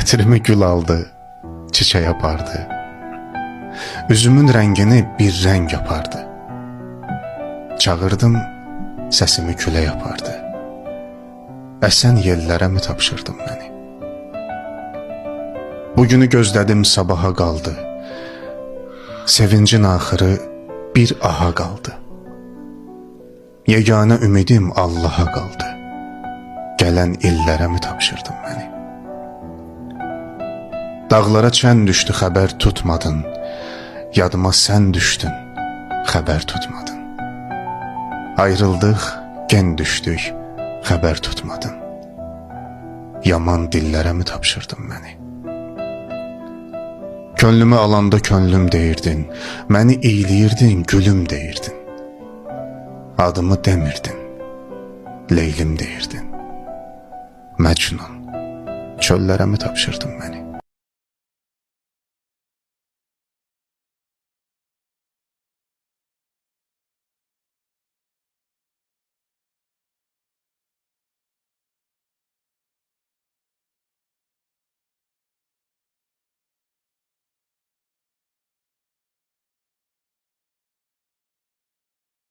Xətrimi gül aldı, çiçək apardı. Üzümün rəngini bir rəng yapardı. Çağırdım, səsimi külə yapardı. Əsən yellərə mi tapşırdım məni? Bugünü gözlədim, sabaha qaldı. Sevincin axırı bir aha qaldı. Yeganə ümidim Allaha qaldı. Gələn illərə mi tapşırdın məni? Dağlara çən düşdü, xəbər tutmadın. Yadıma sən düşdün, xəbər tutmadın. Ayrıldıq, gen düşdük, xəbər tutmadın. Yaman dillərə mi tapşırdın məni? Könlümü alanda könlüm deyirdin, məni iyləyirdin, gülüm deyirdin. Adımı demirdin, Leylim deyirdin. Məcnun, çöllərə mi tapşırdın məni?